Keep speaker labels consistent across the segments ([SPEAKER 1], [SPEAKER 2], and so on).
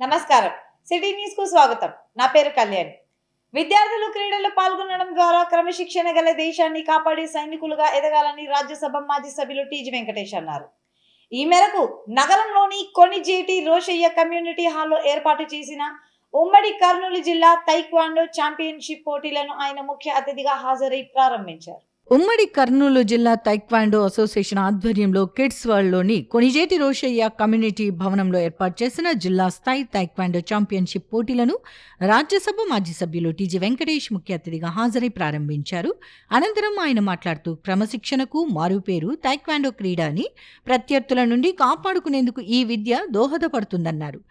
[SPEAKER 1] నమస్కారం. City news కు స్వాగతం. నా పేరు కళ్యాణి. విద్యార్థులు క్రీడల్లో పాల్గొనడం ద్వారా క్రమశిక్షణ గల దేశాన్ని కాపాడే సైనికులుగా ఎదగాలని రాజ్యసభ మాజీ సభ్యులు టీజీ వెంకటేష్ అన్నారు. ఈ మేరకు నగరంలోని కొణిజేటి రోషయ్య కమ్యూనిటీ హాల్లో ఏర్పాటు చేసిన ఉమ్మడి కర్నూలు జిల్లా తైక్వాండో ఛాంపియన్షిప్ పోటీలను ఆయన ముఖ్య అతిథిగా హాజరై ప్రారంభించారు.
[SPEAKER 2] ఉమ్మడి కర్నూలు జిల్లా తైక్వాండో అసోసియేషన్ ఆధ్వర్యంలో కిడ్స్ వరల్డ్లోని కొణిజేటి రోషయ్య కమ్యూనిటీ భవనంలో ఏర్పాటు చేసిన జిల్లా స్థాయి తైక్వాండో ఛాంపియన్షిప్ పోటీలను రాజ్యసభ మాజీ సభ్యులు టీజీ వెంకటేష్ ముఖ్య అతిథిగా హాజరై ప్రారంభించారు. అనంతరం ఆయన మాట్లాడుతూ క్రమశిక్షణకు మారుపేరు తైక్వాండో క్రీడ అని, ప్రత్యర్థుల నుండి కాపాడుకునేందుకు ఈ విద్య దోహదపడుతుందన్నారు.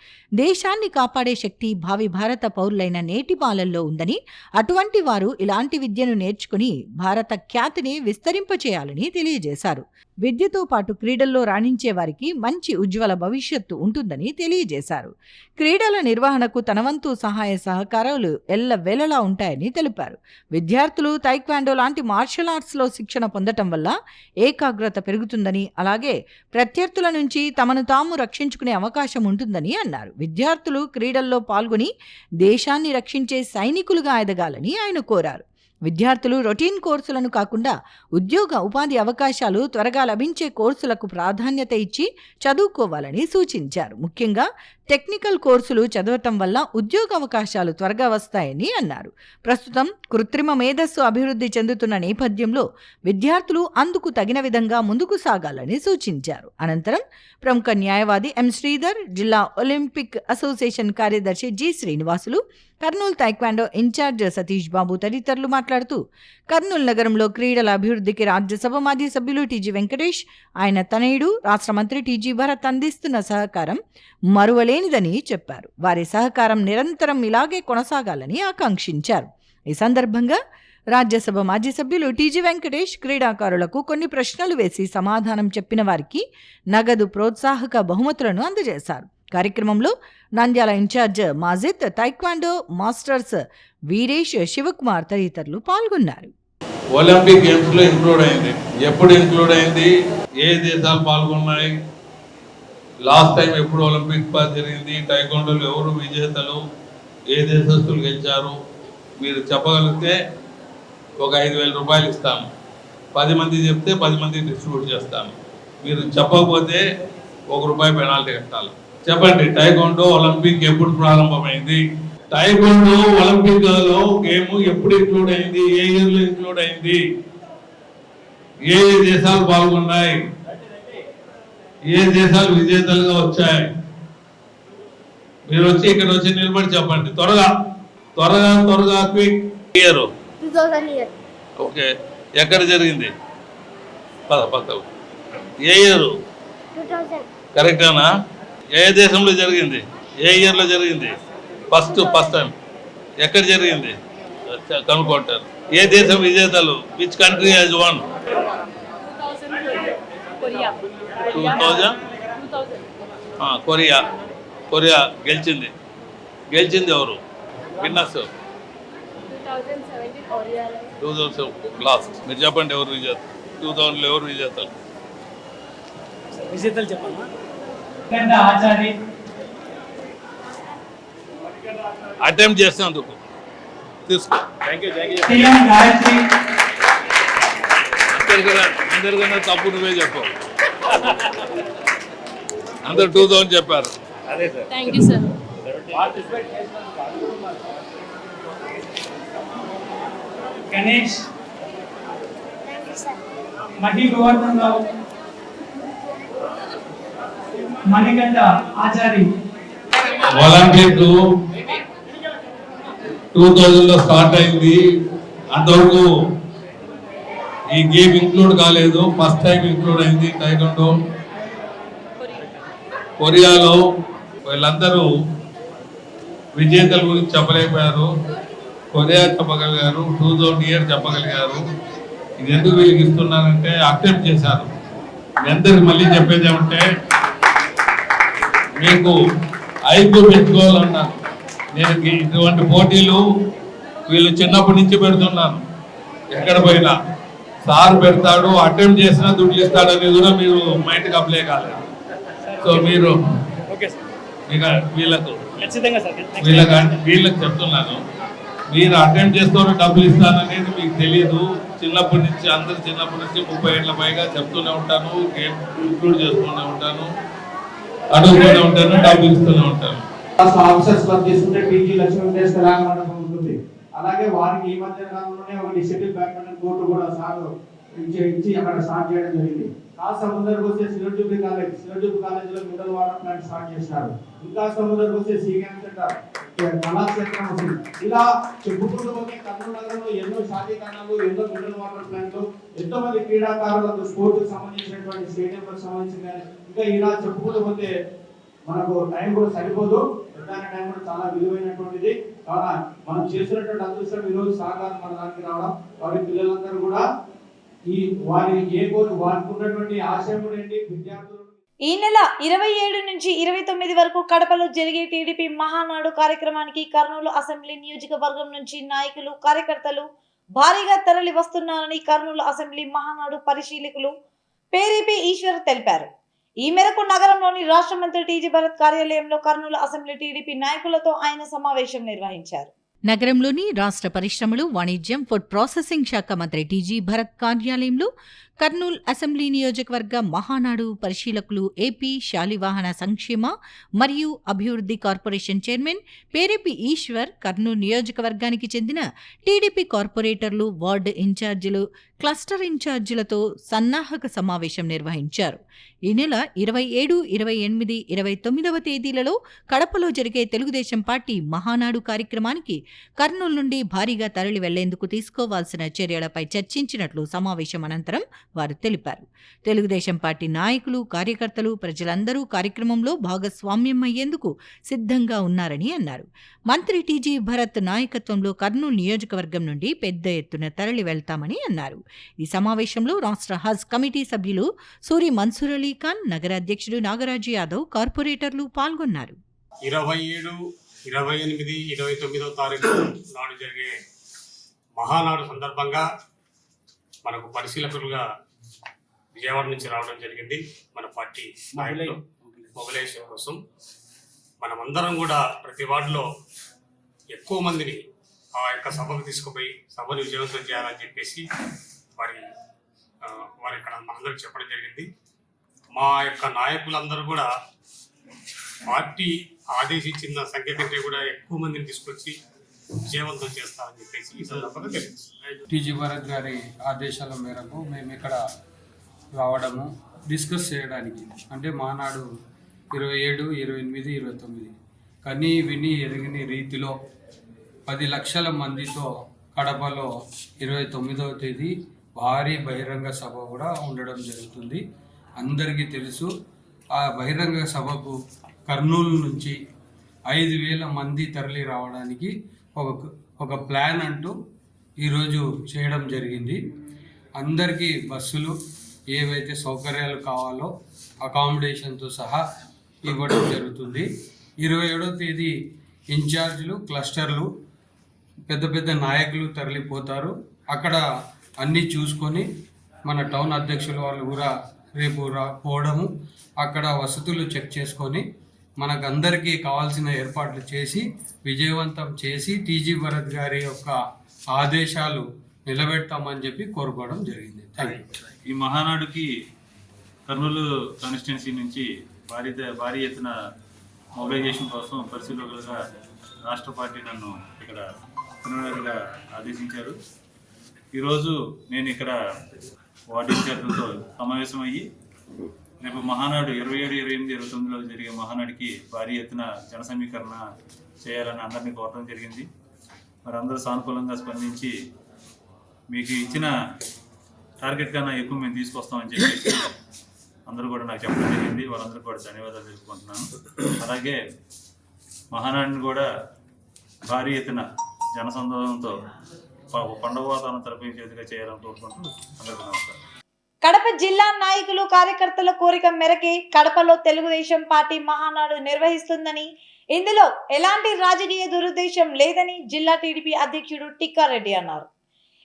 [SPEAKER 2] దేశాన్ని కాపాడే శక్తి భావి భారత పౌరులైన నేటి బాలల్లో ఉందని, అటువంటి వారు ఇలాంటి విద్యను నేర్చుకుని భారత ఖ్యాతిని విస్తరింపచేయాలని తెలియజేశారు. విద్యతో పాటు క్రీడల్లో రాణించే వారికి మంచి ఉజ్వల భవిష్యత్తు ఉంటుందని తెలియజేశారు. క్రీడల నిర్వహణకు తన వంతు సహాయ సహకారాలు ఎల్లవేళలా ఉంటాయని తెలిపారు. విద్యార్థులు తైక్వాండో లాంటి మార్షల్ ఆర్ట్స్లో శిక్షణ పొందటం వల్ల ఏకాగ్రత పెరుగుతుందని, అలాగే ప్రత్యర్థుల నుంచి తమను తాము రక్షించుకునే అవకాశం ఉంటుందని అన్నారు. విద్యార్థులు క్రీడల్లో పాల్గొని దేశాన్ని రక్షించే సైనికులుగా ఎదగాలని ఆయన కోరారు. విద్యార్థులు రొటీన్ కోర్సులను కాకుండా ఉద్యోగ ఉపాధి అవకాశాలు త్వరగా లభించే కోర్సులకు ప్రాధాన్యత ఇచ్చి చదువుకోవాలని సూచించారు. ముఖ్యంగా టెక్నికల్ కోర్సులు చదవటం వల్ల ఉద్యోగ అవకాశాలు త్వరగా వస్తాయని అన్నారు. ప్రస్తుతం కృత్రిమ మేధస్సు అభివృద్ధి చెందుతున్న నేపథ్యంలో విద్యార్థులు అందుకు తగిన విధంగా ముందుకు సాగాలని సూచించారు. అనంతరం ప్రముఖ న్యాయవాది ఎం శ్రీధర్, జిల్లా ఒలింపిక్ అసోసియేషన్ కార్యదర్శి G Srinivasulu, Kurnool taekwondo incharge Satish Babu తదితరులు మాట్లాడుతూ కర్నూలు నగరంలో క్రీడల అభివృద్ధికి రాజ్యసభ మాజీ సభ్యులు టీజీ వెంకటేష్, ఆయన తనయుడు రాష్ట్ర మంత్రి టీజీ భరత్ అందిస్తున్న సహకారం మరువలేనిదని చెప్పారు. వారి సహకారం నిరంతరం ఇలాగే కొనసాగాలని ఆకాంక్షించారు. ఈ సందర్భంగా రాజ్యసభ మాజీ సభ్యులు టీజీ వెంకటేష్ క్రీడాకారులకు కొన్ని ప్రశ్నలు వేసి సమాధానం చెప్పిన వారికి నగదు ప్రోత్సాహక బహుమతులను అందజేశారు. కార్యక్రమంలో Nandyal in-charge Majid, taekwondo masters Veeresh, Shivakumar తదితరులు పాల్గొన్నారు.
[SPEAKER 3] ఒలింపిక్ గేమ్స్ లో ఇంక్లూడ్ అయింది. ఎప్పుడు ఇంక్లూడ్ అయింది, ఏ దేశాలు పాల్గొన్నాయి, లాస్ట్ టైం ఎప్పుడు ఒలింపిక్ జరిగింది, టైక్వాండోలో ఎవరు విజేతలు, ఏ దేశస్తులు గెలిచారు, మీరు చెప్పగలిగితే ఒక 5,000 రూపాయలు ఇస్తాను. 10 మంది చెప్తే 10 మంది డిస్ట్రిబ్యూట్ చేస్తాను. మీరు చెప్పకపోతే ₹1 పెనాల్టీ కట్టాలి. చెప్పండి, టైక్వాండో ఒలింపిక్ ఎప్పుడు ప్రారంభమైంది, టైక్వాండో ఒలింపిక్ లో గేమ్ ఎప్పుడు ఇంక్లూడ్ అయింది, ఏ ఇయర్లో ఇంక్లూడ్ అయింది, ఏ దేశాలు పాల్గొన్నాయి, ఏ దేశాలు విజేతలుగా వచ్చాయి. మీరు వచ్చి ఇక్కడ వచ్చి నిలబడి చెప్పండి. త్వరగా త్వరగా త్వరగా క్విక్. ఇయర్
[SPEAKER 4] 2000
[SPEAKER 3] ఓకే, ఎక్కడ జరిగింది, ఏ ఇయర్
[SPEAKER 4] 2000
[SPEAKER 3] కరెక్టేనా? ఏ దేశంలో జరిగింది, ఏ ఇయర్లో జరిగింది, ఫస్ట్ టైం ఎక్కడ జరిగింది కనుక్కుంటారు. ఏ దేశం విజేతలు, which country has won? 2000 Korea గెలిచింది. ఎవరు విన్నర్స్? 2000 లాస్ట్. మీరు చెప్పండి, ఎవరు విజేత? 2000లో ఎవరు విజేతలు
[SPEAKER 5] చెప్పమ్మా.
[SPEAKER 3] అటెంప్ట్ చేసినందుకు తీసుకో. అందరికన్నా తప్పు నువ్వే చెప్పావు. అందరు 2000 చెప్పారు.
[SPEAKER 6] Thank you sir.
[SPEAKER 5] Ganesh, Mahi Govardhan Rao, Manikanta Achari.
[SPEAKER 3] Olympic 2000లో స్టార్ట్ అయింది. అంతవరకు ఈ గేమ్ ఇంక్లూడ్ కాలేదు. ఫస్ట్ టైం ఇంక్లూడ్ అయింది టైక్వాండో. కొరియాలో వీళ్ళందరూ విజేతల గురించి చెప్పలేకపోయారు. Korea చెప్పగలిగారు, 2000 year చెప్పగలిగారు. ఇది ఎందుకు వీళ్ళకి ఇస్తున్నానంటే అటెంప్ట్ చేశారు. అందరికి మళ్ళీ చెప్పేది ఏమంటే, మీకు ఐక్యూ పెట్టుకోవాలన్నాను. నేను ఇటువంటి పోటీలు వీళ్ళు చిన్నప్పటి నుంచి పెడుతున్నాను. ఎక్కడ పోయినా సార్ పెడతాడు, అటెంప్ట్ చేసినా దుడ్లు ఇస్తాడని కూడా మీరు మైండ్కి అప్లై కాలేదు. సో మీరు వీళ్ళకు
[SPEAKER 5] ఖచ్చితంగా సార్.
[SPEAKER 3] వీళ్ళకి చెప్తున్నాను, మీరు అటెండ్ చేస్తున్న డబ్బులు ఇస్తాననేది మీకు తెలియదు. చిన్నప్పటి నుంచి 30 ఏళ్ళ పైగా చెప్తూనే ఉంటాను, గేమ్ ఇంక్లూడ్ చేస్తూనే ఉంటాను, అడుగుతూనే ఉంటాను, డబ్బులు ఇస్తూనే ఉంటాను.
[SPEAKER 6] ఆఫీసర్స్ వర్క్ చేసుకుంటే టీజీ లక్ష్మీ వెంకటేష్ కళ్యాణ మండపం ఉంటుంది. అలాగే వారికి ఈ మధ్య కాలంలోనే ఒకటి షటిల్ బ్యాడ్మింటన్ కోర్టు కూడా సార్ ఇచ్చి అక్కడ స్టార్ట్ చేయడం జరిగింది. కాస్త ముందరకు వస్తే సిరోజుబీ కాలేజీలో మిడల్ వాటర్ ప్లాంట్ స్టార్ట్ చేసినారు. ఇంకా ముందరకు వస్తే సీఎం సెంటర్, కళాక్షేత్రం వస్తుంది. ఇలా చెప్పుకుంటూ పోతే కర్నూలు నగరంలో ఎన్నో షాదీఖానాలు, ఎన్నో మిడల్ వాటర్ ప్లాంట్లు, ఎంతో మంది క్రీడాకారులకు స్పోర్ట్స్ సంబంధించినటువంటి స్టేడియంలకు సంబంధించిన ఇంకా ఇలా చెప్పుకుంటూ పోతే మనకు టైం కూడా సరిపోదు. ప్రధాన టైం కూడా చాలా విలువైనటువంటిది. కావున మనం చేసినటువంటి అదృష్టం ఈరోజు సాగారు మన దానికి రావడం. వారి పిల్లలందరూ కూడా ఈ వారికి ఉన్నటువంటి ఆశయం ఏంటి, విద్యార్థులు
[SPEAKER 1] ఈ నెల 27 నుంచి 29 వరకు కడపలో జరిగే టీడీపీ మహానాడు కార్యక్రమానికి కర్నూలు అసెంబ్లీ నియోజకవర్గం నుంచి నాయకులు, కార్యకర్తలు భారీగా తరలి వస్తున్నారని కర్నూలు అసెంబ్లీ మహానాడు పరిశీలకులు పేరిపి ఈశ్వర్ తెలిపారు. ఈ మేరకు నగరంలోని రాష్ట్ర మంత్రి టీజీ భరత్ కార్యాలయంలో కర్నూలు అసెంబ్లీ టీడీపీ నాయకులతో ఆయన సమావేశం నిర్వహించారు.
[SPEAKER 2] నగరంలోని రాష్ట్ర పరిశ్రమలు, వాణిజ్యం, ఫుడ్ ప్రాసెసింగ్ శాఖ మంత్రి టీజీ భరత్ కార్యాలయంలో కర్నూలు అసెంబ్లీ నియోజకవర్గ మహానాడు పరిశీలకులు ఏపీ శాలివాహన సంక్షేమ మరియు అభివృద్ధి కార్పొరేషన్ చైర్మన్ పేరిపి ఈశ్వర్, కర్నూలు నియోజకవర్గానికి చెందిన టీడీపీ కార్పొరేటర్లు, వార్డు ఇన్ఛార్జీలు, క్లస్టర్ ఇన్ఛార్జీలతో సన్నాహక సమావేశం నిర్వహించారు. ఈ నెల 27, 28, 29వ తేదీలలో కడపలో జరిగే తెలుగుదేశం పార్టీ మహానాడు కార్యక్రమానికి కర్నూలు నుండి భారీగా తరలి వెళ్లేందుకు తీసుకోవాల్సిన చర్యలపై చర్చించినట్లు సమావేశం అనంతరం వారు తెలిపారు. తెలుగుదేశం పార్టీ నాయకులు, కార్యకర్తలు, ప్రజలందరూ కార్యక్రమంలో భాగస్వామ్యం అయ్యేందుకు సిద్ధంగా ఉన్నారని అన్నారు. మంత్రి టీజీ భరత్ నాయకత్వంలో కర్నూలు నియోజకవర్గం నుండి పెద్ద ఎత్తున తరలి వెళ్తామని అన్నారు. ఈ సమావేశంలో రాష్ట్ర హజ్ కమిటీ సభ్యులు సూరి మన్సూర్ అలీ ఖాన్, నగర అధ్యక్షుడు నాగరాజు యాదవ్, కార్పొరేటర్లు పాల్గొన్నారు.
[SPEAKER 7] 27, 28, 29వ తారీఖు నాడు జరిగే మహానాడు సందర్భంగా మనకు పరిశీలకులుగా విజయవాడ నుంచి రావడం జరిగింది. మన పార్టీ నాయకులు మొబిలైజేషన్ కోసం మనమందరం కూడా ప్రతి వార్డులో ఎక్కువ మందిని ఆ యొక్క సభకు తీసుకుపోయి సభను విజయవంతం చేయాలని చెప్పేసి వారి ఇక్కడ మనందరికి చెప్పడం జరిగింది. మా యొక్క నాయకులందరూ కూడా పార్టీ ఆదేశించిన సంఖ్య కంటే కూడా ఎక్కువ మందిని తీసుకొచ్చి విజయవంతం చేస్తామని చెప్పేసి ఈ సందర్భంగా తెలుస్తుంది.
[SPEAKER 8] టీజీ భరత్ గారి ఆదేశాల మేరకు మేము ఇక్కడ రావడము డిస్కస్ చేయడానికి, అంటే మానాడు 27, 28, 29 కని విని ఎరిగిన రీతిలో 10 లక్షల మందితో కడపలో 29వ తేదీ భారీ బహిరంగ సభ కూడా ఉండడం జరుగుతుంది. అందరికీ తెలుసు. ఆ బహిరంగ సభకు కర్నూలు నుంచి 5,000 మంది తరలి రావడానికి ఒక ప్లాన్ అంటూ ఈరోజు చేయడం జరిగింది. అందరికీ బస్సులు, ఏవైతే సౌకర్యాలు కావాలో అకామిడేషన్తో సహా ఇవ్వడం జరుగుతుంది. 27వ తేదీ ఇన్ఛార్జీలు, క్లస్టర్లు, పెద్ద పెద్ద నాయకులు తరలిపోతారు. అక్కడ అన్నీ చూసుకొని మన టౌన్ అధ్యక్షుల వాళ్ళు కూడా రేపు పోవడము, అక్కడ వసతులు చెక్ చేసుకొని మనకందరికీ కావాల్సిన ఏర్పాట్లు చేసి విజయవంతం చేసి టీజీ భరత్ గారి యొక్క ఆదేశాలు నిలబెడతామని చెప్పి కోరుకోవడం జరిగింది. Thank you.
[SPEAKER 9] ఈ మహానాడుకి కర్నూలు కాన్స్టిట్యున్సీ నుంచి భారీ ఎత్తున మొబిలైజేషన్ కోసం పరిశీలకులుగా రాష్ట్ర పార్టీ నన్ను ఇక్కడ కన్వీనర్గా ఆదేశించారు. ఈరోజు నేను ఇక్కడ వార్డు ఇన్ఛార్జీలతో సమావేశం అయ్యి రేపు మహానాడు 27, 28, 29లో జరిగే మహానాడికి భారీ ఎత్తున జన సమీకరణ చేయాలని అందరినీ కోరడం జరిగింది. మరి అందరూ సానుకూలంగా స్పందించి మీకు ఇచ్చిన టార్గెట్ కన్నా ఎక్కువ మేము తీసుకొస్తామని చెప్పేసి అందరూ కూడా నాకు చెప్పడం జరిగింది. వాళ్ళందరూ కూడా ధన్యవాదాలు తెలుపుకుంటున్నాను. అలాగే మహానాడిని కూడా భారీ ఎత్తున జనసందోహంతో పండుగ వాతావరణం తలపించేదిగా చేయాలని కోరుకుంటూ అందరికీ నమస్కారం.
[SPEAKER 1] కడప జిల్లా నాయకులు, కార్యకర్తల కోరిక మేరకే కడపలో తెలుగుదేశం పార్టీ మహానాడు నిర్వహిస్తుందని, ఇందులో ఎలాంటి రాజకీయ దురుద్దేశం లేదని జిల్లా టీడీపీ అధ్యక్షుడు టిక్కారెడ్డి అన్నారు.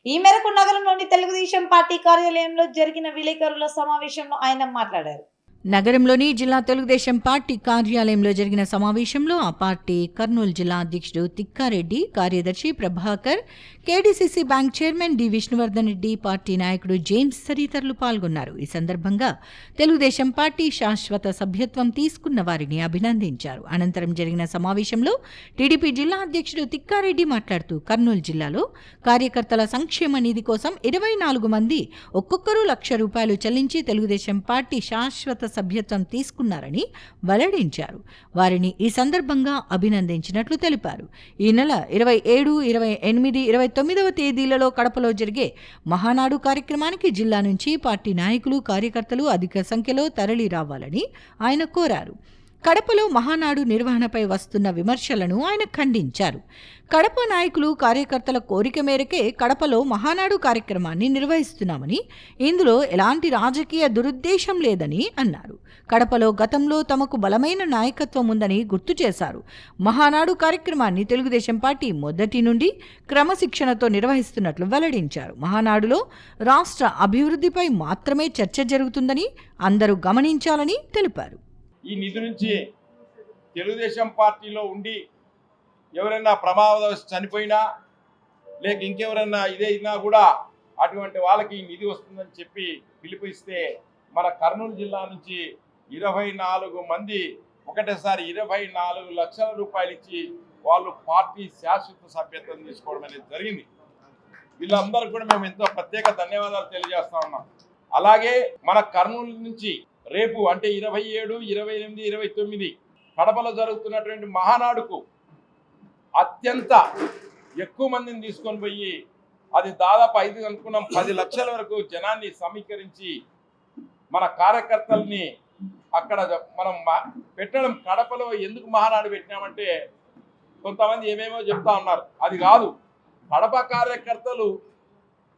[SPEAKER 1] ఈ మేరకు నగరంలోని తెలుగుదేశం పార్టీ కార్యాలయంలో జరిగిన విలేకరుల సమావేశంలో ఆయన మాట్లాడారు.
[SPEAKER 2] నగరంలోని జిల్లా తెలుగుదేశం పార్టీ కార్యాలయంలో జరిగిన సమావేశంలో ఆ పార్టీ కర్నూలు జిల్లా అధ్యక్షుడు తిక్కారెడ్డి, కార్యదర్శి Prabhakar, KDCC bank chairman D Vishnuvardhan Reddy, party నాయకుడు జేమ్స్ తదితరులు పాల్గొన్నారు. ఈ సందర్భంగా తెలుగుదేశం పార్టీ శాశ్వత సభ్యత్వం తీసుకున్న వారిని అభినందించారు. అనంతరం జరిగిన సమావేశంలో టీడీపీ జిల్లా అధ్యక్షుడు తిక్కారెడ్డి మాట్లాడుతూ కర్నూలు జిల్లాలో కార్యకర్తల సంక్షేమ నిధి కోసం 24 మంది ఒక్కొక్కరు ₹1,00,000 చెల్లించి తెలుగుదేశం పార్టీ శాశ్వత సభ్యత్వం తీసుకున్నారని వెల్లడించారు. వారిని ఈ సందర్భంగా అభినందించినట్లు తెలిపారు. ఈ నెల 27, 28, 29వ తేదీలలో కడపలో జరిగే మహానాడు కార్యక్రమానికి జిల్లా నుంచి పార్టీ నాయకులు, కార్యకర్తలు అధిక సంఖ్యలో తరలి రావాలని ఆయన కోరారు. కడపలో మహానాడు నిర్వహణపై వస్తున్న విమర్శలను ఆయన ఖండించారు. కడప నాయకులు, కార్యకర్తల కోరిక మేరకే కడపలో మహానాడు కార్యక్రమాన్ని నిర్వహిస్తున్నామని, ఇందులో ఎలాంటి రాజకీయ దురుద్దేశం లేదని అన్నారు. కడపలో గతంలో తమకు బలమైన నాయకత్వం ఉందని గుర్తు చేశారు. మహానాడు కార్యక్రమాన్ని తెలుగుదేశం పార్టీ మొదటి నుండి క్రమశిక్షణతో నిర్వహిస్తున్నట్లు వెల్లడించారు. మహానాడులో రాష్ట్ర అభివృద్ధిపై మాత్రమే చర్చ జరుగుతుందని అందరూ గమనించాలని తెలిపారు.
[SPEAKER 10] ఈ నిధి నుంచి తెలుగుదేశం పార్టీలో ఉండి ఎవరైనా ప్రమాదవశాత్తు చనిపోయినా లేక ఇంకెవరైనా ఇదైనా కూడా అటువంటి వాళ్ళకి ఈ నిధి వస్తుందని చెప్పి పిలుపునిస్తే మన కర్నూలు జిల్లా నుంచి 24 మంది ఒకటేసారి 24 లక్షల రూపాయలు ఇచ్చి వాళ్ళు పార్టీ శాశ్వత సభ్యత్వం తీసుకోవడం అనేది జరిగింది. వీళ్ళందరూ కూడా మేము ఎంతో ప్రత్యేక ధన్యవాదాలు తెలియజేస్తా ఉన్నాం. అలాగే మన కర్నూలు నుంచి రేపు అంటే 27, 28, 29 కడపలో జరుగుతున్నటువంటి మహానాడుకు అత్యంత ఎక్కువ మందిని తీసుకొని పోయి అది దాదాపు 5 అనుకున్నాం 10 లక్షల వరకు జనాన్ని సమీకరించి మన కార్యకర్తల్ని అక్కడ మనం పెట్టడం. కడపలో ఎందుకు మహానాడు పెట్టినామంటే కొంతమంది ఏమేమో చెప్తా ఉన్నారు, అది కాదు. కడప కార్యకర్తలు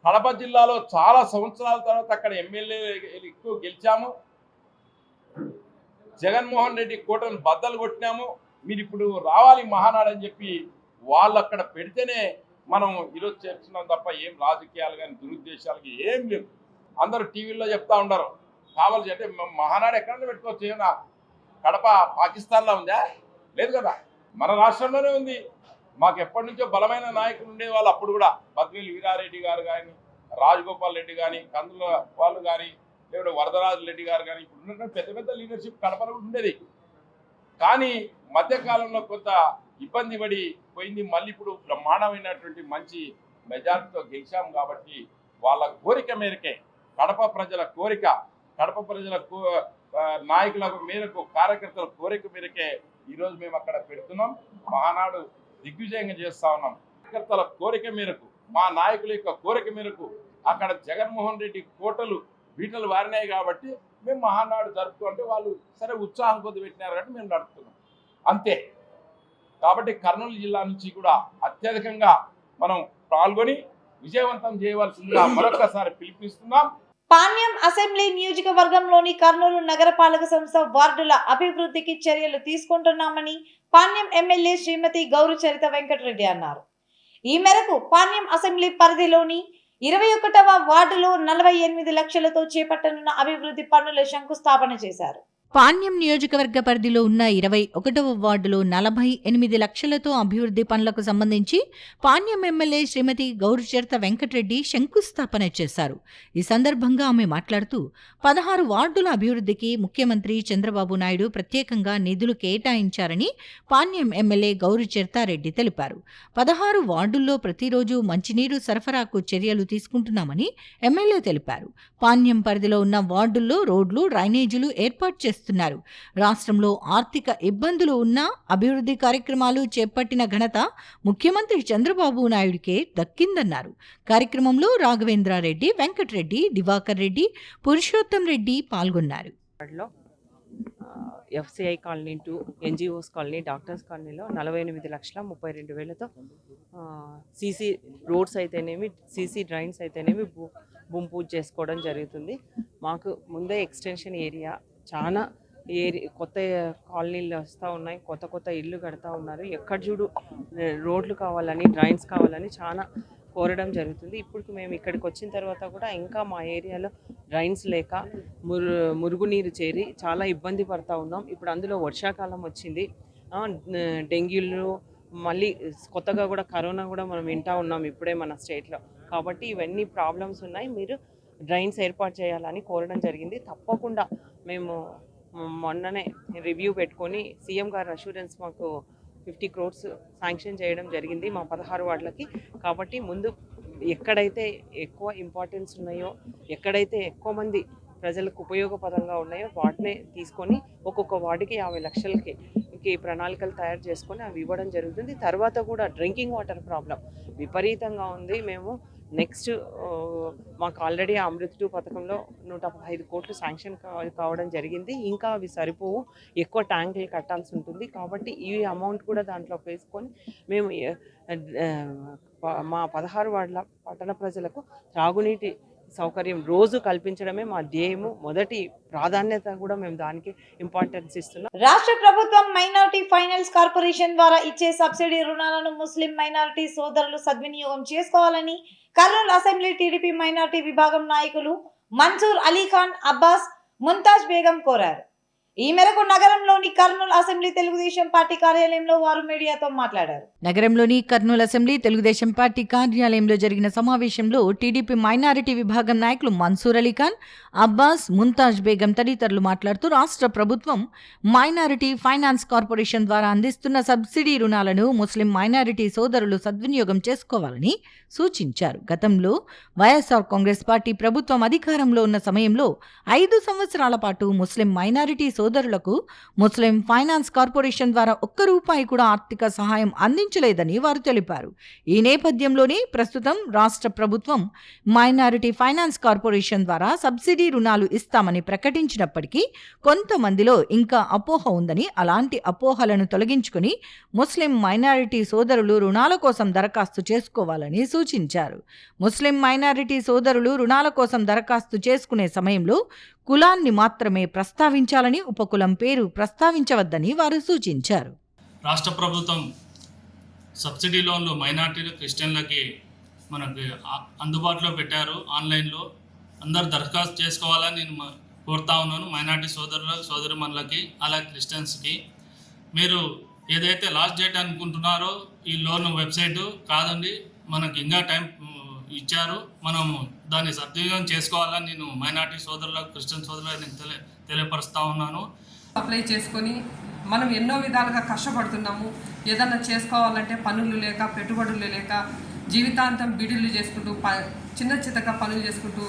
[SPEAKER 10] కడప జిల్లాలో చాలా సంవత్సరాల తర్వాత అక్కడ ఎమ్మెల్యే ఎక్కువ గెలిచాము, జగన్మోహన్ రెడ్డి కోటను బద్దలు కొట్టినాము, మీరు ఇప్పుడు రావాలి మహానాడు అని చెప్పి వాళ్ళు అక్కడ పెడితేనే మనం ఈరోజు చేస్తున్నాం తప్ప ఏం రాజకీయాలు కానీ దురుద్దేశాలకి ఏం లేవు. అందరూ టీవీలో చెప్తా ఉండరు కావాల్సి అంటే మహానాడు ఎక్కడన్నా పెట్టుకోవచ్చు. ఏమన్నా కడప పాకిస్తాన్లో ఉందా? లేదు కదా, మన రాష్ట్రంలోనే ఉంది. మాకు ఎప్పటి నుంచో బలమైన నాయకులు ఉండేవాళ్ళు. అప్పుడు కూడా బద్వేలు వీరారెడ్డి గారు కానీ, రాజగోపాల్ రెడ్డి కానీ, కందుల వాళ్ళు కానీ, లేకపోతే వరదరాజు రెడ్డి గారు కానీ, ఇప్పుడు ఉన్నటువంటి పెద్ద పెద్ద లీడర్షిప్ కడపలో ఉండేది. కానీ మధ్యకాలంలో కొంత ఇబ్బంది పడి పోయింది. మళ్ళీ ఇప్పుడు బ్రహ్మాండమైనటువంటి మంచి మెజార్టీతో గెలిచాం కాబట్టి వాళ్ళ కోరిక మేరకే, కడప ప్రజల కోరిక, కడప ప్రజల నాయకుల మేరకు, కార్యకర్తల కోరిక మేరకే ఈరోజు మేము అక్కడ పెడుతున్నాం. మహానాడు దిగ్విజయంగా చేస్తా ఉన్నాం. కార్యకర్తల కోరిక మేరకు, మా నాయకుల యొక్క కోరిక మేరకు అక్కడ జగన్మోహన్ రెడ్డి కోటలు బీటలు వారినాయి కాబట్టి మేము మహానాడు జరుపుకుంటే వాళ్ళు సరే ఉత్సాహం కొద్ది పెట్టినారు కాబట్టి మేము నడుపుతున్నాం అంతే. కాబట్టి కర్నూలు జిల్లా నుంచి కూడా అత్యధికంగా మనం పాల్గొని విజయవంతం చేయవలసిందిగా మరొకసారి పిలుపునిస్తున్నాం.
[SPEAKER 1] పాణ్యం అసెంబ్లీ నియోజకవర్గంలోని కర్నూలు నగరపాలక సంస్థ వార్డుల అభివృద్ధికి చర్యలు తీసుకుంటున్నామని పాణ్యం ఎమ్మెల్యే శ్రీమతి గౌరు చరిత వెంకటరెడ్డి అన్నారు. ఈ మేరకు పాణ్యం అసెంబ్లీ పరిధిలోని 21వ వార్డులో 48 లక్షలతో చేపట్టనున్న అభివృద్ధి పనుల శంకుస్థాపన చేశారు.
[SPEAKER 2] పాణ్యం నియోజకవర్గ పరిధిలో ఉన్న 21వ వార్డులో 48 లక్షలతో అభివృద్ధి పనులకు సంబంధించి పాణ్యం ఎమ్మెల్యే శ్రీమతి గౌరు చరిత వెంకటరెడ్డి శంకుస్థాపన చేశారు. ఈ సందర్భంగా ఆమె మాట్లాడుతూ 16 వార్డుల అభివృద్ధికి ముఖ్యమంత్రి చంద్రబాబు నాయుడు ప్రత్యేకంగా నిధులు కేటాయించారని పాణ్యం ఎమ్మెల్యే గౌరు చరితారెడ్డి తెలిపారు. 16 వార్డుల్లో ప్రతిరోజు మంచినీరు సరఫరాకు చర్యలు తీసుకుంటున్నామని ఎమ్మెల్యే తెలిపారు. పాణ్యం పరిధిలో ఉన్న వార్డుల్లో రోడ్లు, డ్రైనేజీలు ఏర్పాటు చేస్తున్నారు. రాష్ట్రంలో ఆర్థిక ఇబ్బందులు ఉన్నా అభివృద్ధి కార్యక్రమాలు చేపట్టిన ఘనత ముఖ్యమంత్రి చంద్రబాబు నాయుడికే దక్కిందన్నారు. కార్యక్రమంలో రాఘవేంద్రారెడ్డి, వెంకటరెడ్డి, దివాకర్ రెడ్డి, పురుషోత్తం రెడ్డి పాల్గొన్నారు.
[SPEAKER 11] FCI colony to NGOs colony, doctors కాలనీలో 48,32,000తో సీసీ రోడ్స్ అయితేనేమి, సీసీ డ్రైన్స్ అయితేనేమి భూమి పూజ చేసుకోవడం జరుగుతుంది. మాకు ముందే ఎక్స్టెన్షన్ ఏరియా చాలా కొత్త కాలనీలు వస్తూ ఉన్నాయి, కొత్త ఇల్లు కడతా ఉన్నారు. ఎక్కడ చూడు రోడ్లు కావాలని, డ్రైన్స్ కావాలని చాలా కోరడం జరుగుతుంది. ఇప్పుడు మేము ఇక్కడికి వచ్చిన తర్వాత కూడా ఇంకా మా ఏరియాలో డ్రైన్స్ లేక మురుగునీరు చేరి చాలా ఇబ్బంది పడుతూ ఉన్నాం. ఇప్పుడు అందులో వర్షాకాలం వచ్చింది, డెంగ్యూలు, మళ్ళీ కొత్తగా కూడా కరోనా కూడా మనం వింటూ ఉన్నాం ఇప్పుడే మన స్టేట్లో. కాబట్టి ఇవన్నీ ప్రాబ్లమ్స్ ఉన్నాయి, మీరు డ్రైన్స్ ఏర్పాటు చేయాలని కోరడం జరిగింది. తప్పకుండా మేము మొన్ననే రివ్యూ పెట్టుకొని సీఎం గారు అష్యూరెన్స్ మాకు 50 crores శాంక్షన్ చేయడం జరిగింది మా 16 వార్డులకి. కాబట్టి ముందు ఎక్కడైతే ఎక్కువ ఇంపార్టెన్స్ ఉన్నాయో, ఎక్కడైతే ఎక్కువ మంది ప్రజలకు ఉపయోగపరంగా ఉన్నాయో వాటినే తీసుకొని ఒక్కొక్క వార్డుకి 50 లక్షలకి ప్రణాళికలు తయారు చేసుకొని అవి ఇవ్వడం జరుగుతుంది. తర్వాత కూడా డ్రింకింగ్ వాటర్ ప్రాబ్లం విపరీతంగా ఉంది. మేము నెక్స్ట్ మాకు ఆల్రెడీ అమృత్ 2 పథకంలో 115 కోట్లు శాంక్షన్ కావడం జరిగింది. ఇంకా అవి సరిపోవు, ఎక్కువ ట్యాంకులు కట్టాల్సి ఉంటుంది. కాబట్టి ఈ అమౌంట్ కూడా దాంట్లో వేసుకొని మేము మా 16 వార్డుల పట్టణ ప్రజలకు త్రాగునీటి సౌకర్యం రోజు కల్పించడమే మా ధ్యేయము. మొదటి ప్రాధాన్యత కూడా మేము దానికి ఇంపార్టెన్స్ ఇస్తున్నాం.
[SPEAKER 1] రాష్ట్ర ప్రభుత్వం మైనారిటీ ఫైనాన్స్ కార్పొరేషన్ ద్వారా ఇచ్చే సబ్సిడీ రుణాలను ముస్లిం మైనారిటీ సోదరులు సద్వినియోగం చేసుకోవాలని కర్నూలు అసెంబ్లీ టీడీపీ మైనారిటీ విభాగం నాయకులు మన్సూర్ అలీఖాన్, అబ్బాస్, ముంతాజ్ బేగం కోరారు. ఈ మేరకు నగరంలోని కర్నూలు అసెంబ్లీ తెలుగుదేశం పార్టీ కార్యాలయంలో వారు మీడియాతో మాట్లాడారు.
[SPEAKER 2] నగరంలోని కర్నూలు అసెంబ్లీ తెలుగుదేశం పార్టీ కార్యాలయంలో జరిగిన సమావేశంలో టీడీపీ మైనారిటీ విభాగం నాయకులు మన్సూర్ అలీఖాన్, అబ్బాస్, ముంతాజ్ బేగం తదితరులు మాట్లాడుతూ రాష్ట్ర ప్రభుత్వం మైనారిటీ ఫైనాన్స్ కార్పొరేషన్ ద్వారా అందిస్తున్న సబ్సిడీ రుణాలను ముస్లిం మైనారిటీ సోదరులు సద్వినియోగం చేసుకోవాలని సూచించారు. గతంలో వైఎస్ఆర్ కాంగ్రెస్ పార్టీ ప్రభుత్వం అధికారంలో ఉన్న సమయంలో 5 సంవత్సరాల పాటు ముస్లిం మైనారిటీ సోదరులకు ముస్లిం ఫైనాన్స్ కార్పొరేషన్ ద్వారా ఒక్క రూపాయి కూడా ఆర్థిక సహాయం అందించలేదని వారు తెలిపారు. ఈ నేపథ్యంలోనే ప్రస్తుతం రాష్ట్ర ప్రభుత్వం మైనారిటీ ఫైనాన్స్ కార్పొరేషన్ ద్వారా సబ్సిడీ రుణాలు ఇస్తామని ప్రకటించినప్పటికీ కొంతమందిలో ఇంకా అపోహ ఉందని, అలాంటి అపోహలను తొలగించుకుని ముస్లిం మైనారిటీ సోదరులు రుణాల కోసం దరఖాస్తు చేసుకోవాలని సూచించారు. ముస్లిం మైనారిటీ సోదరులు రుణాల కోసం దరఖాస్తు చేసుకునే సమయంలో కులాన్ని మాత్రమే ప్రస్తావించాలని, ఉపకులం పేరు ప్రస్తావించవద్దని వారు సూచించారు.
[SPEAKER 12] రాష్ట్ర ప్రభుత్వం సబ్సిడీ లోన్లు మైనార్టీలు, క్రిస్టియన్లకి మనకి అందుబాటులో పెట్టారు. ఆన్లైన్లో అందరు దరఖాస్తు చేసుకోవాలని నేను కోరుతా ఉన్నాను. మైనార్టీ సోదరుమణులకి, అలాగే క్రిస్టియన్స్కి. మీరు ఏదైతే లాస్ట్ డేట్ అనుకుంటున్నారో ఈ లోన్ వెబ్సైటు కాదండి, మనకి ఇంకా టైం ఇచ్చారు. మనము దాన్ని సద్వినియోగం చేసుకోవాలని నేను మైనార్టీ సోదరులకు, క్రిస్టియన్ సోదరులకు నేను తెలియపరుస్తూ ఉన్నాను.
[SPEAKER 13] అప్లై చేసుకొని మనం ఎన్నో విధాలుగా కష్టపడుతున్నాము. ఏదన్నా చేసుకోవాలంటే పనులు లేక, పెట్టుబడులు లేక జీవితాంతం బీడీలు చేసుకుంటూ చిన్న చిన్నగా పనులు చేసుకుంటూ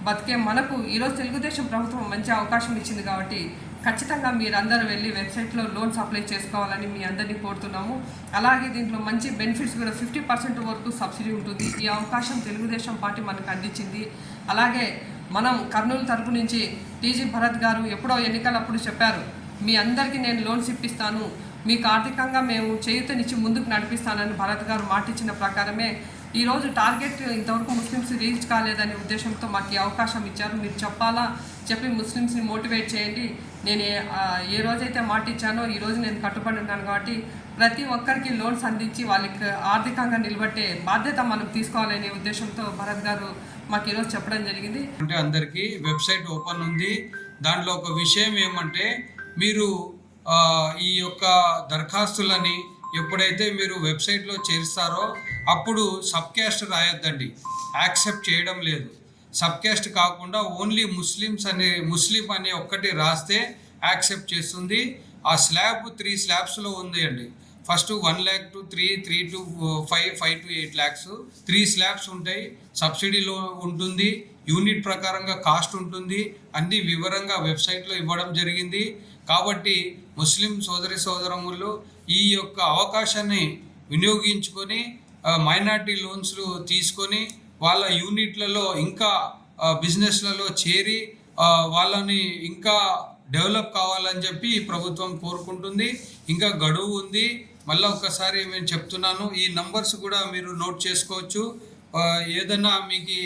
[SPEAKER 13] బతికే మనకు ఈరోజు తెలుగుదేశం ప్రభుత్వం మంచి అవకాశం ఇచ్చింది. కాబట్టి ఖచ్చితంగా మీరందరూ వెళ్ళి వెబ్సైట్లో లోన్స్ అప్లై చేసుకోవాలని మీ అందరినీ కోరుతున్నాము. అలాగే దీంట్లో మంచి బెనిఫిట్స్ కూడా 50% వరకు సబ్సిడీ ఉంటుంది. ఈ అవకాశం తెలుగుదేశం పార్టీ మనకు అందించింది. అలాగే మనం కర్నూలు తరపు నుంచి టీజీ భరత్ గారు ఎప్పుడో ఎన్నికలప్పుడు చెప్పారు, మీ అందరికీ నేను లోన్స్ ఇప్పిస్తాను, మీకు ఆర్థికంగా మేము చేయూతనిచ్చి ముందుకు నడిపిస్తానని భరత్ గారు మాటిచ్చిన ప్రకారమే ఈరోజు టార్గెట్ ఇంతవరకు ముస్లిమ్స్ రీచ్ కాలేదనే ఉద్దేశంతో మాకు ఈ అవకాశం ఇచ్చారు. మీరు చెప్పి ముస్లిమ్స్ని మోటివేట్ చేయండి. నేను ఏ రోజైతే మాట ఇచ్చానో ఈరోజు నేను కట్టుబడి ఉంటాను. కాబట్టి ప్రతి ఒక్కరికి లోన్స్ అందించి వాళ్ళకి ఆర్థికంగా నిలబట్టే బాధ్యత మనం తీసుకోవాలనే ఉద్దేశంతో భరత్ గారు మాకు ఈరోజు చెప్పడం జరిగింది.
[SPEAKER 8] అంటే అందరికీ వెబ్సైట్ ఓపెన్ ఉంది. దాంట్లో ఒక విషయం ఏమంటే, మీరు ఈ యొక్క దరఖాస్తులని ఎప్పుడైతే మీరు వెబ్సైట్లో చేరుస్తారో అప్పుడు సబ్ క్యాస్ట్ రాయొద్దండి, యాక్సెప్ట్ చేయడం లేదు. సబ్ క్యాస్ట్ కాకుండా ఓన్లీ ముస్లిం అనే ఒక్కటి రాస్తే యాక్సెప్ట్ చేస్తుంది. ఆ స్లాబ్ 3 స్లాబ్స్లో ఉంది అండి. First 1 lakh to 3, 3 to 5, 5 to 8 lakhs 3 slabs ఉంటాయి. సబ్సిడీలో ఉంటుంది, యూనిట్ ప్రకారంగా కాస్ట్ ఉంటుంది, అన్ని వివరంగా వెబ్సైట్లో ఇవ్వడం జరిగింది. కాబట్టి ముస్లిం సోదరములు ఈ యొక్క అవకాశాన్ని వినియోగించుకొని మైనార్టీ లోన్స్లు తీసుకొని వాళ్ళ యూనిట్లలో ఇంకా బిజినెస్లలో చేరి వాళ్ళని ఇంకా డెవలప్ కావాలని చెప్పి ప్రభుత్వం కోరుకుంటుంది. ఇంకా గడువు ఉంది. మళ్ళీ ఒకసారి నేను చెప్తున్నాను, ఈ నంబర్స్ కూడా మీరు నోట్ చేసుకోవచ్చు. ఏదన్నా మీకు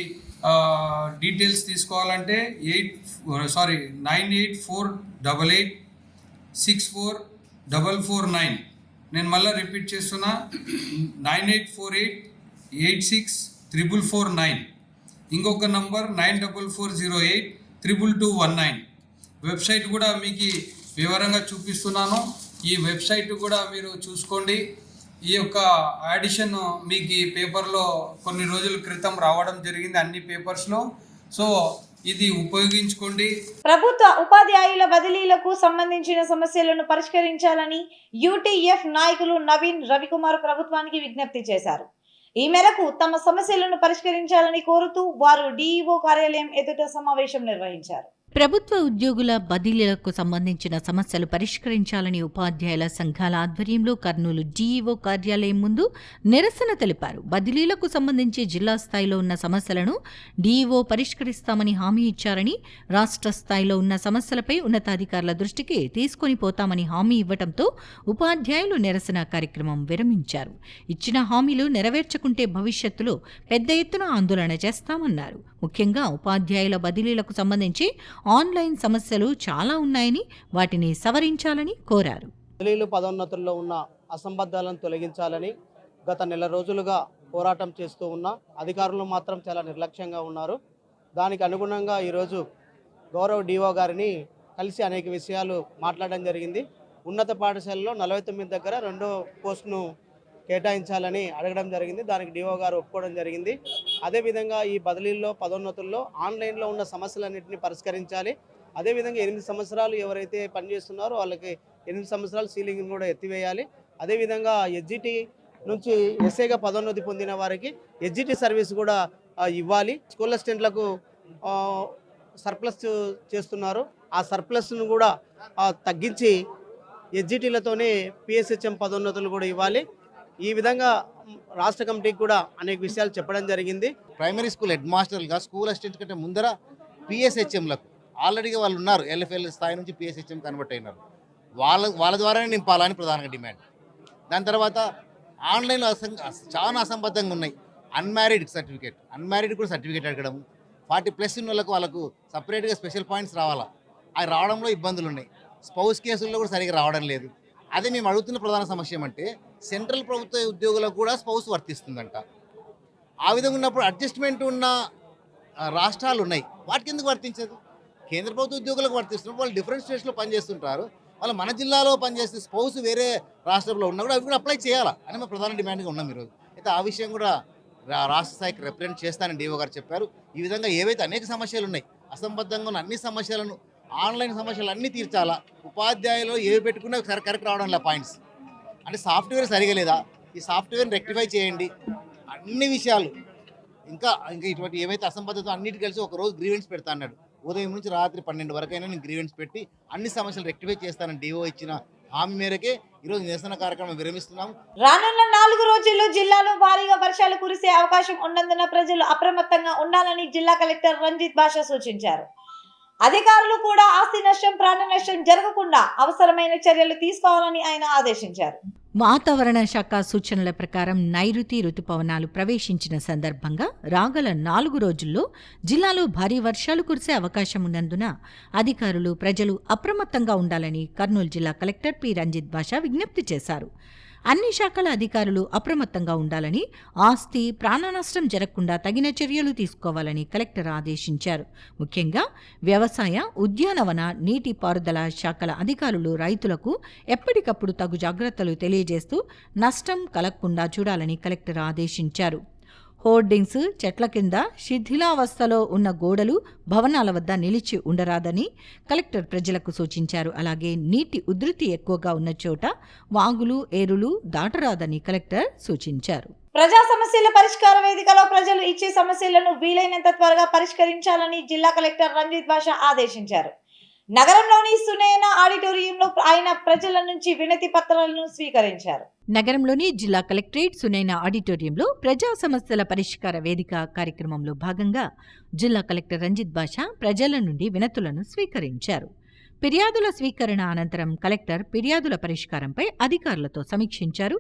[SPEAKER 8] డీటెయిల్స్ తీసుకోవాలంటే 9848864449. నేను మళ్ళీ రిపీట్ చేస్తున్నా, 984886 449. ఇంకొక నంబర్ 9440822219. వెబ్సైట్ కూడా మీకు వివరంగా చూపిస్తున్నాను. ఈ వెబ్సైట్ కూడా మీరు చూసుకోండి. ఈ యొక్క ఆడిషన్ మీకు ఈ పేపర్లో కొన్ని రోజుల క్రితం రావడం జరిగింది, అన్ని పేపర్స్లో. సో ఇది ఉపయోగించుకోండి.
[SPEAKER 1] ప్రభుత్వ ఉపాధ్యాయుల బదిలీలకు సంబంధించిన సమస్యలను పరిష్కరించాలని యూటీఎఫ్ నాయకులు నవీన్ రవికుమార్ ప్రభుత్వానికి విజ్ఞప్తి చేశారు. ఈ మేరకు తమ సమస్యలను పరిష్కరించాలని కోరుతూ వారు డీఈఓ కార్యాలయం ఎదుట సమావేశం నిర్వహించారు.
[SPEAKER 2] ప్రభుత్వ ఉద్యోగుల బదిలీలకు సంబంధించిన సమస్యలు పరిష్కరించాలని ఉపాధ్యాయుల సంఘాల ఆధ్వర్యంలో కర్నూలు డీఈఓ కార్యాలయం ముందు నిరసన తెలిపారు. బదిలీలకు సంబంధించి జిల్లా స్థాయిలో ఉన్న సమస్యలను డీఈఓ పరిష్కరిస్తామని హామీ ఇచ్చారని, రాష్ట్ర స్థాయిలో ఉన్న సమస్యలపై ఉన్నతాధికారుల దృష్టికి తీసుకొని పోతామని హామీ ఇవ్వడంతో ఉపాధ్యాయులు నిరసన కార్యక్రమం విరమించారు. ఇచ్చిన హామీలు నెరవేర్చకుంటే భవిష్యత్తులో పెద్ద ఎత్తున ఆందోళన చేస్తామన్నారు. ముఖ్యంగా ఉపాధ్యాయుల బదిలీలకు సంబంధించి ఆన్లైన్ సమస్యలు చాలా ఉన్నాయని, వాటిని సవరించాలని కోరారు.
[SPEAKER 6] బదిలీలు పదోన్నతుల్లో ఉన్న అసంబద్ధాలను తొలగించాలని గత నెల రోజులుగా పోరాటం చేస్తూ ఉన్న అధికారులు మాత్రం చాలా నిర్లక్ష్యంగా ఉన్నారు. దానికి అనుగుణంగా ఈరోజు గౌరవ డీఓ గారిని కలిసి అనేక విషయాలు మాట్లాడడం జరిగింది. ఉన్నత పాఠశాలలో 49 దగ్గర 2వ పోస్టును కేటాయించాలని అడగడం జరిగింది. దానికి డీఓ గారు ఒప్పుకోవడం జరిగింది. అదేవిధంగా ఈ బదిలీల్లో పదోన్నతుల్లో ఆన్లైన్లో ఉన్న సమస్యలన్నింటినీ పరిష్కరించాలి. అదేవిధంగా 8 సంవత్సరాలు ఎవరైతే పనిచేస్తున్నారో వాళ్ళకి 8 సంవత్సరాలు సీలింగ్ కూడా ఎత్తివేయాలి. అదేవిధంగా ఎస్జిటి నుంచి ఎస్ఐగా పదోన్నతి పొందిన వారికి ఎస్జిటి సర్వీస్ కూడా ఇవ్వాలి. స్కూల్ అసిస్టెంట్లకు సర్ప్లస్ చేస్తున్నారు, ఆ సర్ప్లస్ను కూడా తగ్గించి ఎస్జిటీలతోనే పిఎస్హెచ్ఎం పదోన్నతులు కూడా ఇవ్వాలి. ఈ విధంగా రాష్ట్ర కమిటీకి కూడా అనేక విషయాలు చెప్పడం జరిగింది.
[SPEAKER 14] ప్రైమరీ స్కూల్ హెడ్ మాస్టర్లుగా స్కూల్ అసిస్టెంట్ కంటే ముందర పిఎస్హెచ్ఎంలకు ఆల్రెడీగా వాళ్ళు ఉన్నారు. ఎల్ఎఫ్ఎల్ స్థాయి నుంచి పిఎస్హెచ్ఎం కన్వర్ట్ అయినారు. వాళ్ళ ద్వారానే నింపాలని ప్రధానంగా డిమాండ్. దాని తర్వాత ఆన్లైన్లో చాలా అసంబద్ధంగా ఉన్నాయి. అన్మ్యారీడ్ కూడా సర్టిఫికేట్ అడగడం, 40+ ఉన్న వాళ్ళకు సపరేట్గా స్పెషల్ పాయింట్స్ రావాలా, అవి రావడంలో ఇబ్బందులు ఉన్నాయి. స్పౌస్ కేసుల్లో కూడా సరిగ్గా రావడం లేదు. అదే మేము అడుగుతున్న ప్రధాన సమస్య ఏమంటే సెంట్రల్ ప్రభుత్వ ఉద్యోగులకు కూడా స్పౌస్ వర్తిస్తుందంట. ఆ విధంగా ఉన్నప్పుడు అడ్జస్ట్మెంట్ ఉన్న రాష్ట్రాలు ఉన్నాయి, వాటికి ఎందుకు వర్తించదు? కేంద్ర ప్రభుత్వ ఉద్యోగులకు వర్తిస్తున్నప్పుడు వాళ్ళు డిఫరెంట్ స్టేట్స్లో పనిచేస్తుంటారు. వాళ్ళు మన జిల్లాలో పనిచేస్తే స్పౌస్ వేరే రాష్ట్రంలో ఉన్నా కూడా అవి కూడా అప్లై చేయాలా అని మేము ప్రధాన డిమాండ్గా ఉన్నాం ఈరోజు. అయితే ఆ విషయం కూడా రాష్ట్ర స్థాయికి రిప్రజెంట్ చేస్తానని డీఓ గారు చెప్పారు. ఈ విధంగా ఏవైతే అనేక సమస్యలు ఉన్నాయి, అసంబద్ధంగా ఉన్న అన్ని సమస్యలను, ఆన్లైన్ సమస్యలు అన్నీ తీర్చాలా. ఉపాధ్యాయులు ఏవి పెట్టుకున్నా కరెక్ట్ రావడం లేదు పాయింట్స్. అంటే సాఫ్ట్వేర్ సరిగా లేదా, ఈ సాఫ్ట్వేర్ని రెక్టిఫై చేయండి. అన్ని విషయాలు ఇంకా ఇటువంటి ఏవైతే అసంబద్ధత అన్నిటి కలిసి ఒకరోజు గ్రీవెన్స్ పెడతా అన్నాడు. ఉదయం నుంచి రాత్రి 12 వరకైనా నేను గ్రీవెన్స్ పెట్టి అన్ని సమస్యలు రెక్టిఫై చేస్తానని డీఓ ఇచ్చిన హామీ మేరకే ఈరోజు నిరసన కార్యక్రమం విరమిస్తున్నాం.
[SPEAKER 1] రానున్న 4 రోజుల్లో జిల్లాలో భారీగా వర్షాలు కురిసే అవకాశం ఉన్నందున ప్రజలు అప్రమత్తంగా ఉండాలని జిల్లా కలెక్టర్ రంజిత్ భాష సూచించారు. అధికారులు కూడా ఆస్తి నష్టం, ప్రాణ నష్టం జరగకుండా అవసరమైన చర్యలు తీసుకోవాలని ఆయన ఆదేశించారు.
[SPEAKER 2] వాతావరణ శాఖ సూచనల ప్రకారం నైరుతి రుతుపవనాలు ప్రవేశించిన సందర్భంగా రాగల 4 రోజుల్లో జిల్లాలో భారీ వర్షాలు కురిసే అవకాశం ఉన్నందున అధికారులు, ప్రజలు అప్రమత్తంగా ఉండాలని కర్నూలు జిల్లా కలెక్టర్ పి రంజిత్ భాష విజ్ఞప్తి చేశారు. అన్ని శాఖల అధికారులు అప్రమత్తంగా ఉండాలని, ఆస్తి, ప్రాణ నష్టం జరగకుండా తగిన చర్యలు తీసుకోవాలని కలెక్టర్ ఆదేశించారు. ముఖ్యంగా వ్యవసాయ, ఉద్యానవన, నీటిపారుదల శాఖల అధికారులు రైతులకు ఎప్పటికప్పుడు తగు జాగ్రత్తలు తెలియజేస్తూ నష్టం కలగకుండా చూడాలని కలెక్టర్ ఆదేశించారు. హోర్డింగ్స్, చెట్ల కింద శిథిలావస్థలో ఉన్న గోడలు, భవనాల వద్ద నిలిచి ఉండరాదని కలెక్టర్ ప్రజలకు సూచించారు. అలాగే నీటి ఉధృతి ఎక్కువగా ఉన్న చోట వాగులు, ఏరులు దాటరాదని కలెక్టర్ సూచించారు.
[SPEAKER 1] ప్రజా సమస్యల పరిష్కార వేదికలో ప్రజలు ఇచ్చే సమస్యలను వీలైనంత త్వరగా పరిష్కరించాలని జిల్లా కలెక్టర్ రంజిత్ భాష ఆదేశించారు. నగరంలోని సునయన ఆడిటోరియంలో ఆయన ప్రజల నుంచి వినతి పత్రాలను స్వీకరించారు.
[SPEAKER 2] నగరంలోని జిల్లా కలెక్టరేట్ సునైన ఆడిటోరియంలో ప్రజా సమస్యల పరిష్కార వేదిక కార్యక్రమంలో భాగంగా జిల్లా కలెక్టర్ రంజిత్ భాష ప్రజల నుండి వినతులను స్వీకరించారు. ఫిర్యాదుల స్వీకరణ అనంతరం కలెక్టర్ ఫిర్యాదుల పరిష్కారంపై అధికారులతో సమీక్షించారు.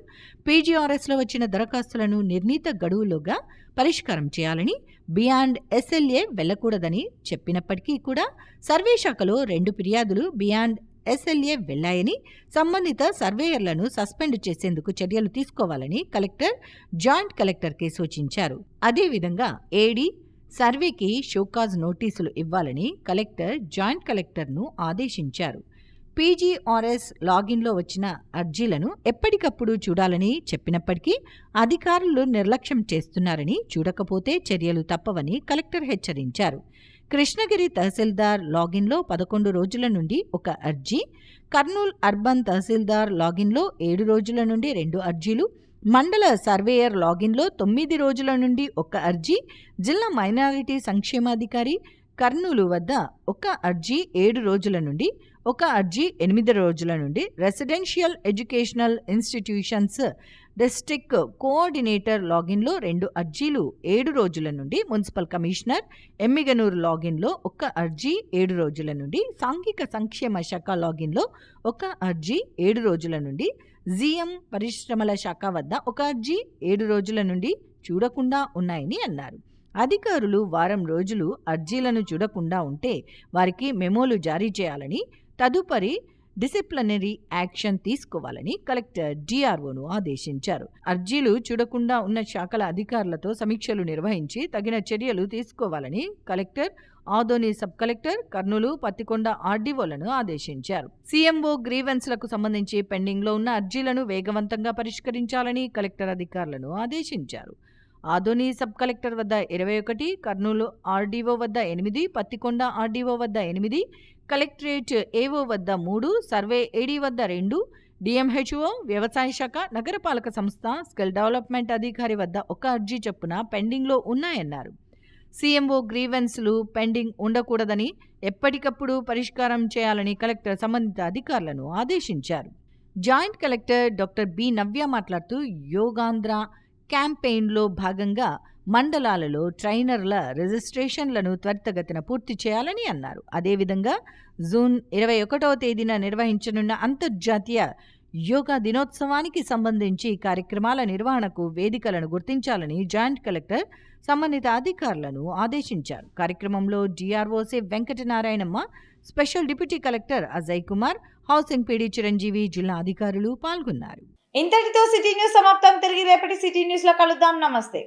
[SPEAKER 2] పీజీఆర్ఎస్లో వచ్చిన దరఖాస్తులను నిర్ణీత గడువులోగా పరిష్కారం చేయాలని, బియాండ్ ఎస్ఎల్ఏ వెళ్లకూడదని చెప్పినప్పటికీ కూడా సర్వే శాఖలో 2 ఫిర్యాదులు బియాండ్ SLA వెళ్లాయని, సంబంధిత సర్వేయర్లను సస్పెండ్ చేసేందుకు చర్యలు తీసుకోవాలని కలెక్టర్ జాయింట్ కలెక్టర్కి సూచించారు. అదేవిధంగా ఏడీ సర్వేకి షోకాజ్ నోటీసులు ఇవ్వాలని కలెక్టర్ జాయింట్ కలెక్టర్ను ఆదేశించారు. PGRS లాగిన్లో వచ్చిన అర్జీలను ఎప్పటికప్పుడు చూడాలని చెప్పినప్పటికీ అధికారులు నిర్లక్ష్యం చేస్తున్నారని, చూడకపోతే చర్యలు తప్పవని కలెక్టర్ హెచ్చరించారు. కృష్ణగిరి తహసీల్దార్ లాగిన్లో 11 రోజుల నుండి 1 అర్జీ, కర్నూలు అర్బన్ తహసీల్దార్ లాగిన్లో 7 రోజుల నుండి 2 అర్జీలు, మండల సర్వేయర్ లాగిన్లో 9 రోజుల నుండి 1 అర్జీ, జిల్లా మైనారిటీ సంక్షేమాధికారి కర్నూలు వద్ద 1 అర్జీ 7 రోజుల నుండి 1 అర్జీ 8 రోజుల నుండి, residential educational institutions district coordinator లాగిన్లో 2 అర్జీలు 7 రోజుల నుండి, మున్సిపల్ కమిషనర్ ఎమ్మిగనూరు లాగిన్లో 1 అర్జీ 7 రోజుల నుండి, సాంఘిక సంక్షేమ శాఖ లాగిన్లో 1 అర్జీ 7 రోజుల నుండి, జీఎం పరిశ్రమల శాఖ వద్ద 1 అర్జీ 7 రోజుల నుండి చూడకుండా ఉన్నాయని అన్నారు. అధికారులు వారం రోజులు అర్జీలను చూడకుండా ఉంటే వారికి మెమోలు జారీ చేయాలని, తదుపరి డిసిప్లినరీ యాక్షన్ తీసుకోవాలని కలెక్టర్ డిఆర్ఓను ఆదేశించారు. అర్జీలు చూడకుండా ఉన్న శాఖల అధికారులతో సమీక్షలు నిర్వహించి తగిన చర్యలు తీసుకోవాలని collector, Adoni sub collector, Kurnool, Pattikonda ఆర్డీఓలను ఆదేశించారు. సీఎంఓ గ్రీవెన్స్లకు సంబంధించి పెండింగ్లో ఉన్న అర్జీలను వేగవంతంగా పరిష్కరించాలని కలెక్టర్ అధికారులను ఆదేశించారు. ఆదోని సబ్ కలెక్టర్ వద్ద 21, కర్నూలు ఆర్డీఓ వద్ద 8, పత్తికొండ ఆర్డీఓ వద్ద 8, కలెక్టరేట్ ఏఓ వద్ద 3, సర్వే ఏడీ వద్ద 2, డిఎంహెచ్ఓ, వ్యవసాయ శాఖ, నగరపాలక సంస్థ, స్కిల్ డెవలప్మెంట్ అధికారి వద్ద 1 అర్జీ చొప్పున పెండింగ్లో ఉన్నాయన్నారు. సీఎంఓ గ్రీవెన్స్లు పెండింగ్ ఉండకూడదని, ఎప్పటికప్పుడు పరిష్కారం చేయాలని కలెక్టర్ సంబంధిత అధికారులను ఆదేశించారు. జాయింట్ కలెక్టర్ డాక్టర్ బి నవ్య మాట్లాడుతూ యోగాంధ్ర క్యాంపెయిన్లో భాగంగా మండలాలలో ట్రైనర్ల రిజిస్ట్రేషన్లను త్వరితగతిన పూర్తి చేయాలని అన్నారు. అదేవిధంగా జూన్ 21వ తేదీన నిర్వహించనున్న అంతర్జాతీయ యోగా దినోత్సవానికి సంబంధించి కార్యక్రమాల నిర్వహణకు వేదికలను గుర్తించాలని జాయింట్ కలెక్టర్ సంబంధిత అధికారులను ఆదేశించారు. కార్యక్రమంలో DROC Venkatanarayanamma, special deputy collector Ajay Kumar, housing PD Chiranjeevi, జిల్లా అధికారులు పాల్గొన్నారు.
[SPEAKER 1] ఇంతటితో సిటీ న్యూస్ సమాప్తం. తిరిగి రేపటి సిటీ న్యూస్ లో కలుద్దాం. నమస్తే.